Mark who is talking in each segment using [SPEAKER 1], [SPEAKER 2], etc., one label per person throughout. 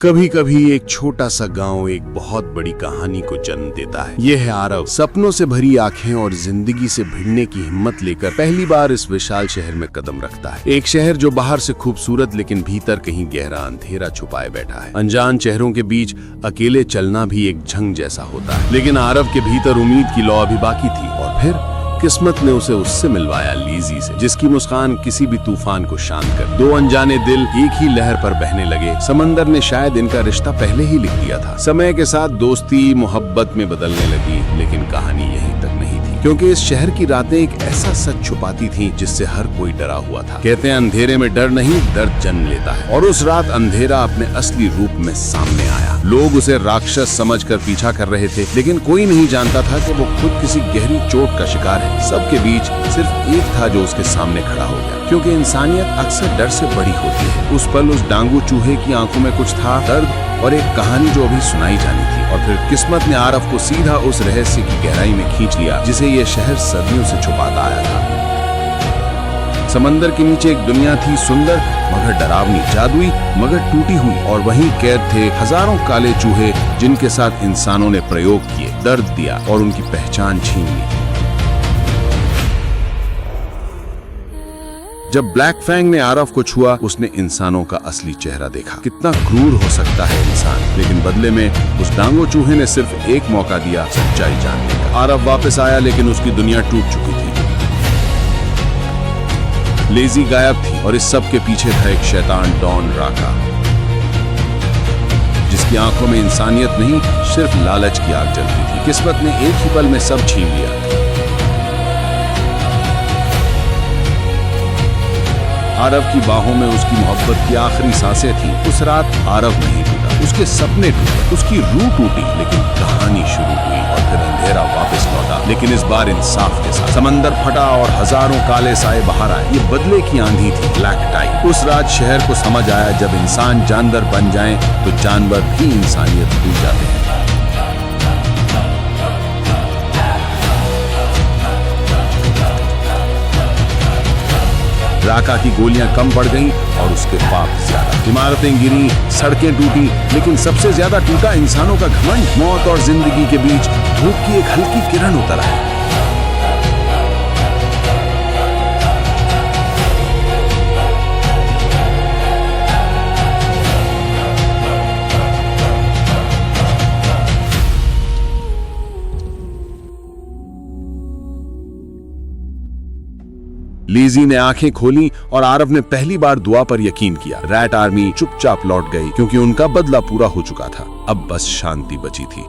[SPEAKER 1] कभी कभी एक छोटा सा गांव एक बहुत बड़ी कहानी को जन्म देता है। यह है आरव, सपनों से भरी आंखें और जिंदगी से भिड़ने की हिम्मत लेकर पहली बार इस विशाल शहर में कदम रखता है। एक शहर जो बाहर से खूबसूरत लेकिन भीतर कहीं गहरा अंधेरा छुपाए बैठा है। अनजान चेहरों के बीच अकेले चलना भी एक झंग जैसा होता है, लेकिन आरव के भीतर उम्मीद की लौ अभी बाकी थी। और फिर किस्मत ने उसे उससे मिलवाया, लीजी से, जिसकी मुस्कान किसी भी तूफान को शांत कर। दो अनजाने दिल एक ही लहर पर बहने लगे। समंदर ने शायद इनका रिश्ता पहले ही लिख दिया था। समय के साथ दोस्ती मोहब्बत में बदलने लगी, लेकिन कहानी यहीं तक नहीं थी, क्योंकि इस शहर की रातें एक ऐसा सच छुपाती थीं जिससे हर कोई डरा हुआ था। कहते हैं अंधेरे में डर नहीं, दर्द जन्म लेता है। और उस रात अंधेरा अपने असली रूप में सामने आया। लोग उसे राक्षस समझकर पीछा कर रहे थे, लेकिन कोई नहीं जानता था कि वो खुद किसी गहरी चोट का शिकार है। सबके बीच सिर्फ एक था जो उसके सामने खड़ा हो गया, क्योंकि इंसानियत अक्सर डर से बड़ी होती है। उस पल उस डांगू चूहे की आंखों में कुछ था, दर्द और एक कहानी जो अभी सुनाई जानी थी। और फिर किस्मत ने आरव को सीधा उस रहस्य की गहराई में खींच लिया जिसे ये शहर सदियों से छुपाता आया था। समंदर के नीचे एक दुनिया थी, सुंदर मगर डरावनी, जादुई मगर टूटी हुई। और वहीं कैद थे हजारों काले चूहे जिनके साथ इंसानों ने प्रयोग किए, दर्द दिया और उनकी पहचान छीन ली। जब ब्लैक फैंग ने आरव को छुआ, उसने इंसानों का असली चेहरा देखा। कितना क्रूर हो सकता है इंसान, लेकिन बदले में उस डांगो चूहे ने सिर्फ एक मौका दिया सच्चाई जानने का। आरव वापस आया, लेकिन उसकी दुनिया टूट चुकी थी। लेजी गायब थी और इस सब के पीछे था एक शैतान डॉन राका, जिसकी आंखों में इंसानियत नहीं, सिर्फ लालच की आग जलती थी। किस्मत ने एक ही पल में सब छीन लिया। आरव की बाहों में उसकी मोहब्बत की आखिरी सांसें थी। उस रात आरव नहीं टूटा, उसके सपने टूटे, उसकी रूह टूटी, लेकिन कहानी शुरू हुई। और फिर अंधेरा वापस लौटा, लेकिन इस बार इंसाफ के साथ। समंदर फटा और हजारों काले साए बाहर आए। ये बदले की आंधी थी, ब्लैक टाइड। उस रात शहर को समझ आया, जब इंसान जानवर बन जाएं, तो जानवर भी इंसानियत भूल जाते हैं। राका की गोलियां कम पड़ गईं और उसके पाप ज्यादा। इमारतें गिरी, सड़कें टूटी, लेकिन सबसे ज्यादा टूटा इंसानों का घमंड। मौत और जिंदगी के बीच धूप की एक हल्की किरण उतर आई। लीजी ने आंखें खोली और आरव ने पहली बार दुआ पर यकीन किया। रैट आर्मी चुपचाप लौट गई, क्योंकि उनका बदला पूरा हो चुका था। अब बस शांति बची थी।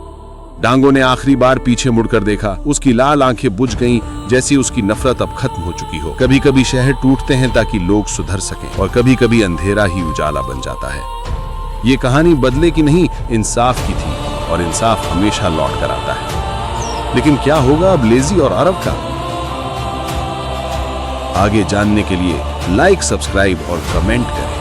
[SPEAKER 1] डांगो ने आखिरी बार पीछे मुड़कर देखा। उसकी लाल आंखें बुझ गईं, जैसी उसकी नफरत अब खत्म हो चुकी हो। कभी कभी शहर टूटते हैं ताकि लोग सुधर सकें, और कभी कभी अंधेरा ही उजाला बन जाता है। ये कहानी बदले की नहीं, इंसाफ की थी, और इंसाफ हमेशा लौट कर आता है। लेकिन क्या होगा अब लेजी और आरव का? आगे जानने के लिए लाइक, सब्सक्राइब और कमेंट करें।